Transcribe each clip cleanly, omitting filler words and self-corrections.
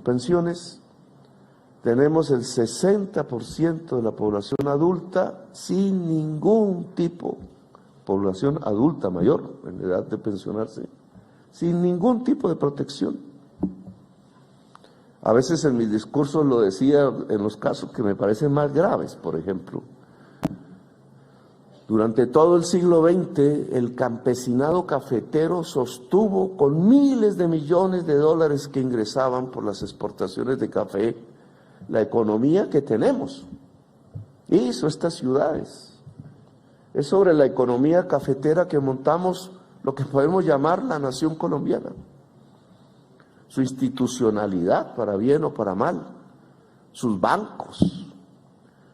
pensiones. Tenemos el 60% de la población adulta sin ningún tipo, población adulta mayor en edad de pensionarse, sin ningún tipo de protección. A veces en mis discursos lo decía en los casos que me parecen más graves, por ejemplo. Durante todo el siglo XX, el campesinado cafetero sostuvo con miles de millones de dólares que ingresaban por las exportaciones de café la economía que tenemos. Hizo estas ciudades. Es sobre la economía cafetera que montamos lo que podemos llamar la nación colombiana. Su institucionalidad, para bien o para mal, sus bancos,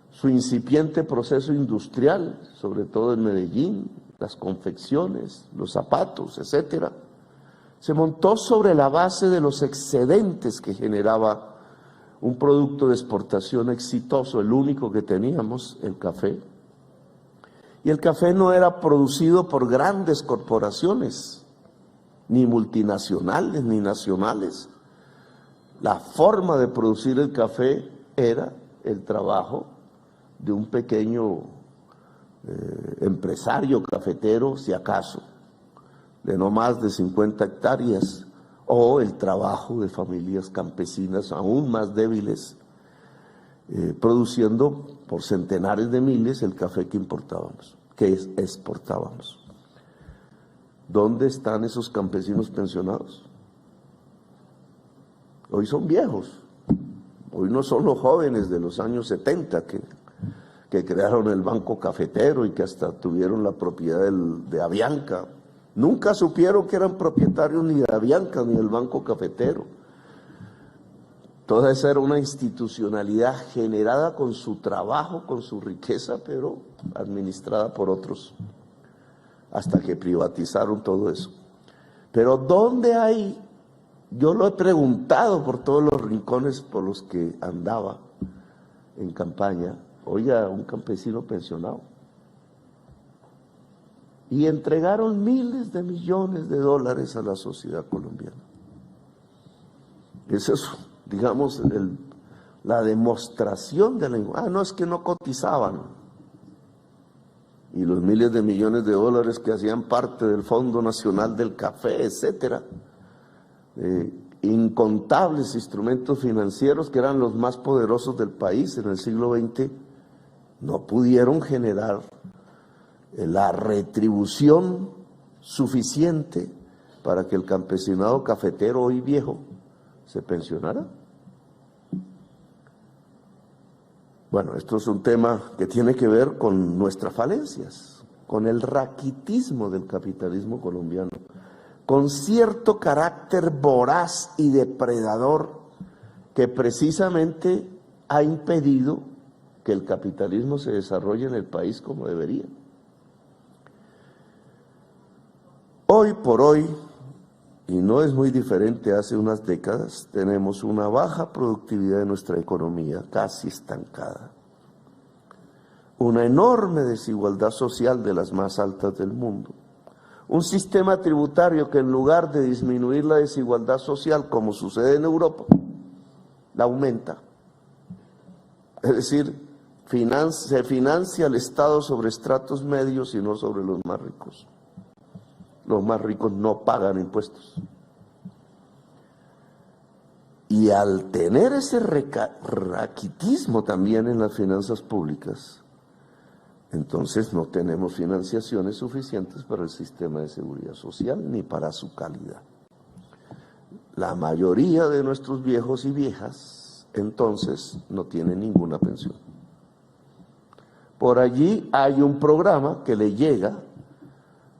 su incipiente proceso industrial, sobre todo en Medellín, las confecciones, los zapatos, etcétera, se montó sobre la base de los excedentes que generaba un producto de exportación exitoso, el único que teníamos, el café. Y el café no era producido por grandes corporaciones, ni multinacionales, ni nacionales. La forma de producir el café era el trabajo de un pequeño empresario cafetero, si acaso, de no más de 50 hectáreas, o el trabajo de familias campesinas aún más débiles, produciendo por centenares de miles el café que importábamos, que exportábamos. ¿Dónde están esos campesinos pensionados? Hoy son viejos, hoy no son los jóvenes de los años 70 que crearon el Banco Cafetero y que hasta tuvieron la propiedad de Avianca. Nunca supieron que eran propietarios ni de Avianca ni del Banco Cafetero. Toda esa era una institucionalidad generada con su trabajo, con su riqueza, pero administrada por otros, hasta que privatizaron todo eso. Pero ¿dónde hay? Yo lo he preguntado por todos los rincones por los que andaba en campaña. Oiga, un campesino pensionado. Y entregaron miles de millones de dólares a la sociedad colombiana. Eso es, digamos, la demostración de la... no, es que no cotizaban. Y los miles de millones de dólares que hacían parte del Fondo Nacional del Café, etcétera. Incontables instrumentos financieros que eran los más poderosos del país en el siglo XX, no pudieron generar la retribución suficiente para que el campesinado cafetero hoy viejo se pensionara. Bueno, esto es un tema que tiene que ver con nuestras falencias, con el raquitismo del capitalismo colombiano, con cierto carácter voraz y depredador que precisamente ha impedido que el capitalismo se desarrolle en el país como debería. Hoy por hoy, y no es muy diferente hace unas décadas, tenemos una baja productividad de nuestra economía, casi estancada, una enorme desigualdad social de las más altas del mundo, un sistema tributario que en lugar de disminuir la desigualdad social, como sucede en Europa, la aumenta. Es decir, se financia el Estado sobre estratos medios y no sobre los más ricos. Los más ricos no pagan impuestos. Y al tener ese raquitismo también en las finanzas públicas, entonces no tenemos financiaciones suficientes para el sistema de seguridad social ni para su calidad. La mayoría de nuestros viejos y viejas, entonces, no tienen ninguna pensión. Por allí hay un programa que le llega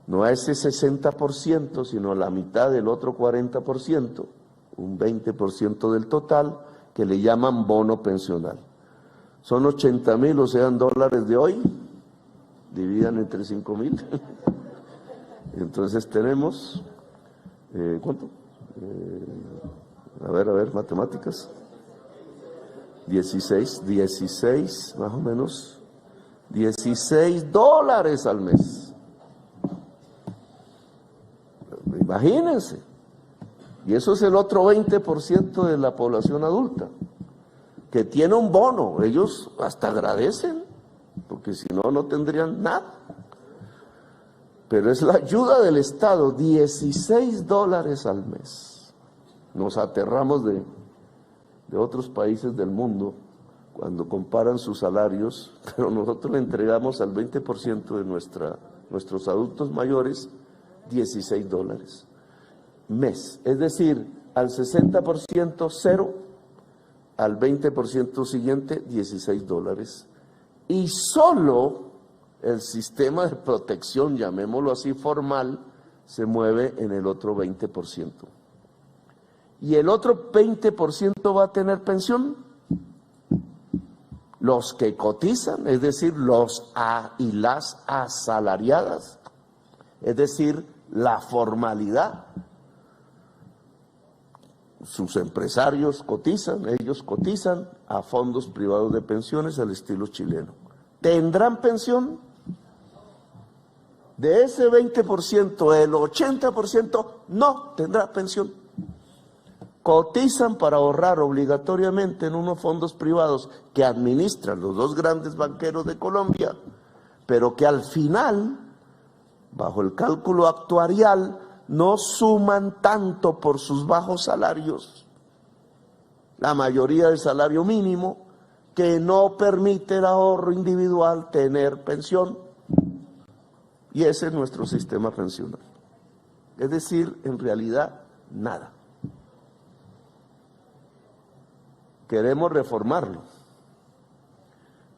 no a ese 60%, sino a la mitad del otro 40%, un 20% del total, que le llaman bono pensional. Son 80.000, o sean dólares de hoy, dividan entre 5.000. Entonces tenemos, ¿cuánto? A ver, matemáticas. 16, más o menos, $16 al mes. Imagínense, Y eso es el otro 20% de la población adulta, que tiene un bono. Ellos hasta agradecen, porque si no, no tendrían nada. Pero es la ayuda del Estado, $16 al mes. Nos aterramos de otros países del mundo cuando comparan sus salarios, pero nosotros le entregamos al 20% de nuestros adultos mayores $16 mes. Es decir, al 60% cero, al 20% siguiente $16. Y solo el sistema de protección, llamémoslo así formal, se mueve en el otro 20%. ¿Y el otro 20% va a tener pensión? Los que cotizan, es decir, los y las asalariadas, es decir, la formalidad. Sus empresarios cotizan, ellos cotizan a fondos privados de pensiones al estilo chileno. ¿Tendrán pensión? De ese 20%, el 80% no tendrá pensión. Cotizan para ahorrar obligatoriamente en unos fondos privados que administran los dos grandes banqueros de Colombia, pero que al final, bajo el cálculo actuarial, no suman tanto por sus bajos salarios, la mayoría del salario mínimo, que no permite el ahorro individual tener pensión. Y ese es nuestro sistema pensional. Es decir, en realidad, nada. Queremos reformarlo,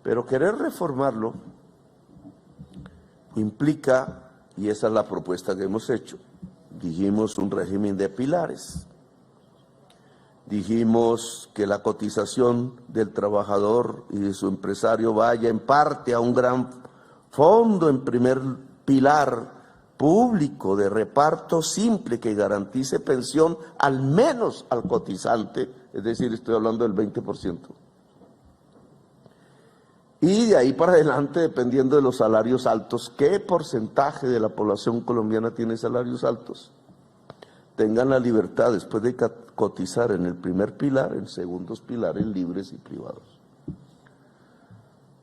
pero querer reformarlo implica, y esa es la propuesta que hemos hecho, dijimos un régimen de pilares, dijimos que la cotización del trabajador y de su empresario vaya en parte a un gran fondo en primer pilar público de reparto simple que garantice pensión al menos al cotizante, es decir, estoy hablando del 20%. Y de ahí para adelante, dependiendo de los salarios altos, ¿qué porcentaje de la población colombiana tiene salarios altos? Tengan la libertad, después de cotizar en el primer pilar, en segundos pilares libres y privados.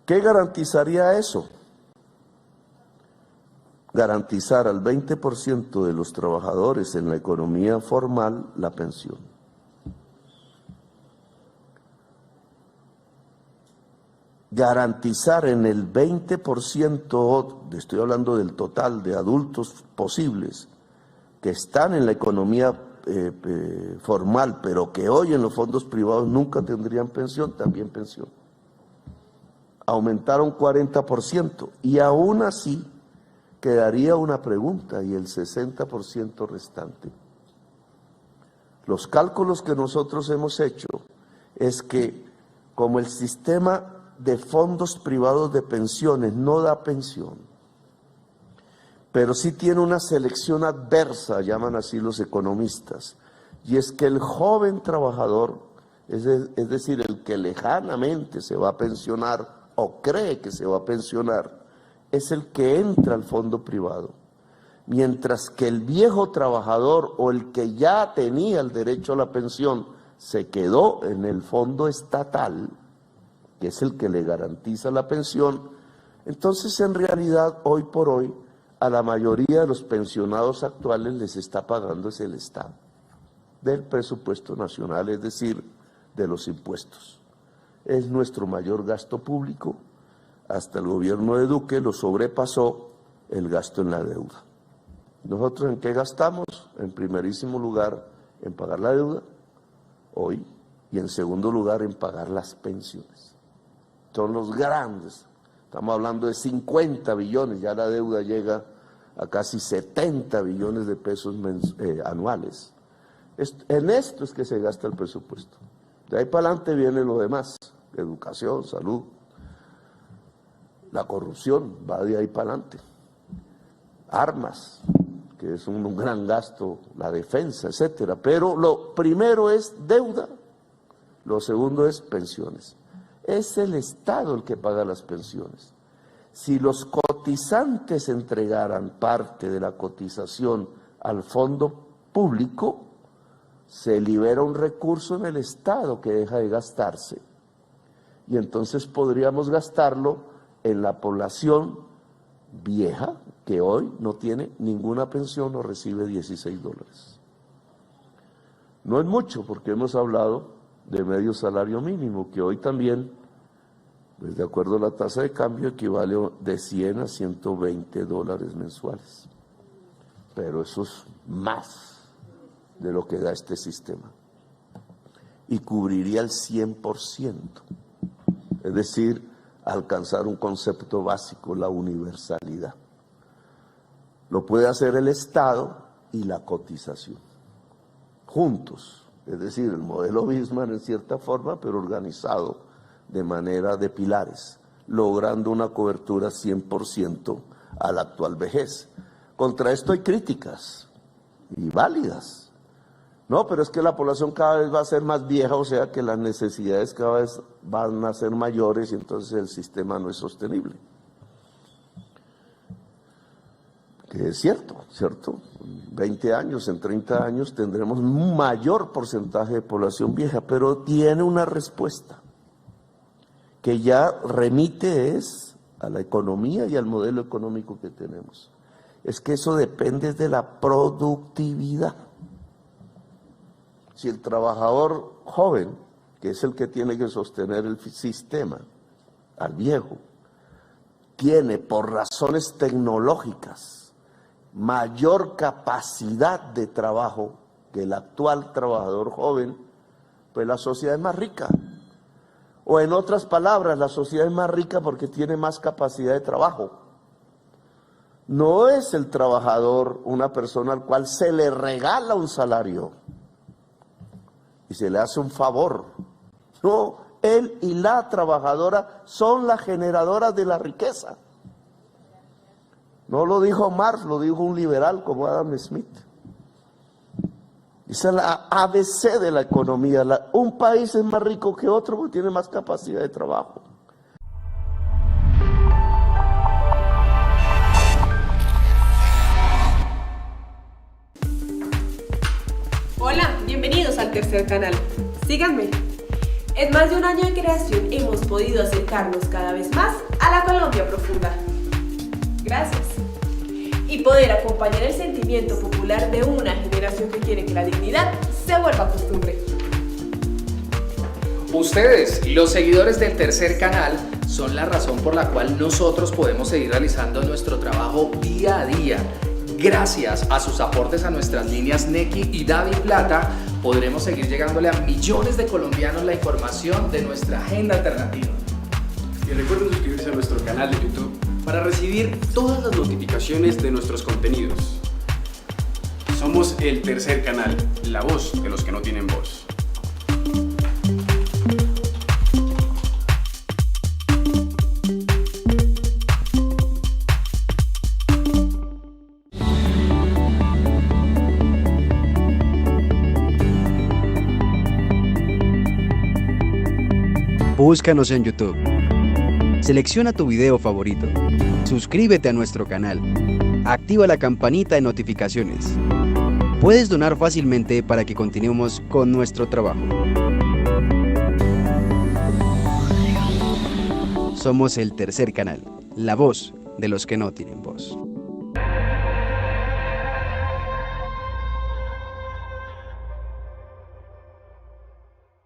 ¿Qué garantizaría eso? Garantizar al 20% de los trabajadores en la economía formal la pensión. Garantizar en el 20%, estoy hablando del total de adultos posibles, que están en la economía formal, pero que hoy en los fondos privados nunca tendrían pensión, también pensión. Aumentar un 40%, y aún así quedaría una pregunta, y el 60% restante. Los cálculos que nosotros hemos hecho es que como el sistema de fondos privados de pensiones no da pensión, pero sí tiene una selección adversa, llaman así los economistas, y es que el joven trabajador, es decir, el que lejanamente se va a pensionar o cree que se va a pensionar, es el que entra al fondo privado, mientras que el viejo trabajador o el que ya tenía el derecho a la pensión se quedó en el fondo estatal, que es el que le garantiza la pensión. Entonces, en realidad, hoy por hoy, a la mayoría de los pensionados actuales les está pagando es el Estado, del presupuesto nacional, es decir, de los impuestos. Es nuestro mayor gasto público. Hasta el gobierno de Duque lo sobrepasó el gasto en la deuda. ¿Nosotros en qué gastamos? En primerísimo lugar, en pagar la deuda, hoy, y en segundo lugar, en pagar las pensiones. Son los grandes. Estamos hablando de 50 billones, ya la deuda llega a casi 70 billones de pesos anuales. En esto es que se gasta el presupuesto. De ahí para adelante viene lo demás, educación, salud. La corrupción va de ahí para adelante. Armas, que es un gran gasto, la defensa, etcétera. Pero lo primero es deuda, lo segundo es pensiones. Es el Estado el que paga las pensiones. Si los cotizantes entregaran parte de la cotización al fondo público, se libera un recurso en el Estado que deja de gastarse. Y entonces podríamos gastarlo en la población vieja, que hoy no tiene ninguna pensión o recibe $16. No es mucho, porque hemos hablado de medio salario mínimo, que hoy también, pues de acuerdo a la tasa de cambio, equivale de $100 a $120 mensuales. Pero eso es más de lo que da este sistema. Y cubriría el 100%. Es decir, alcanzar un concepto básico, la universalidad. Lo puede hacer el Estado y la cotización, juntos. Es decir, el modelo Bismarck en cierta forma, pero organizado de manera de pilares, logrando una cobertura 100% a la actual vejez. Contra esto hay críticas, y válidas. No, pero es que la población cada vez va a ser más vieja, o sea que las necesidades cada vez van a ser mayores y entonces el sistema no es sostenible. Que es cierto, ¿cierto? En 20 años, en 30 años tendremos un mayor porcentaje de población vieja, pero tiene una respuesta que ya remite a la economía y al modelo económico que tenemos. Es que eso depende de la productividad. Si el trabajador joven, que es el que tiene que sostener el sistema, al viejo, tiene por razones tecnológicas mayor capacidad de trabajo que el actual trabajador joven, pues la sociedad es más rica. O en otras palabras, la sociedad es más rica porque tiene más capacidad de trabajo. No es el trabajador una persona al cual se le regala un salario y se le hace un favor. No, él y la trabajadora son las generadoras de la riqueza. No lo dijo Marx, lo dijo un liberal como Adam Smith. Esa es la ABC de la economía. Un país es más rico que otro porque tiene más capacidad de trabajo. Hola, bienvenidos al Tercer Canal. Síganme. En más de un año de creación hemos podido acercarnos cada vez más a la Colombia profunda. Gracias. Y poder acompañar el sentimiento popular de una generación que quiere que la dignidad se vuelva costumbre. Ustedes, los seguidores del Tercer Canal, son la razón por la cual nosotros podemos seguir realizando nuestro trabajo día a día. Gracias a sus aportes a nuestras líneas Nequi y DaviPlata, podremos seguir llegándole a millones de colombianos la información de nuestra agenda alternativa. Y recuerden suscribirse a nuestro canal de YouTube para recibir todas las notificaciones de nuestros contenidos. Somos el Tercer Canal, la voz de los que no tienen voz. Búscanos en YouTube. Selecciona tu video favorito. Suscríbete a nuestro canal. Activa la campanita de notificaciones. Puedes donar fácilmente para que continuemos con nuestro trabajo. Somos el Tercer Canal, la voz de los que no tienen voz.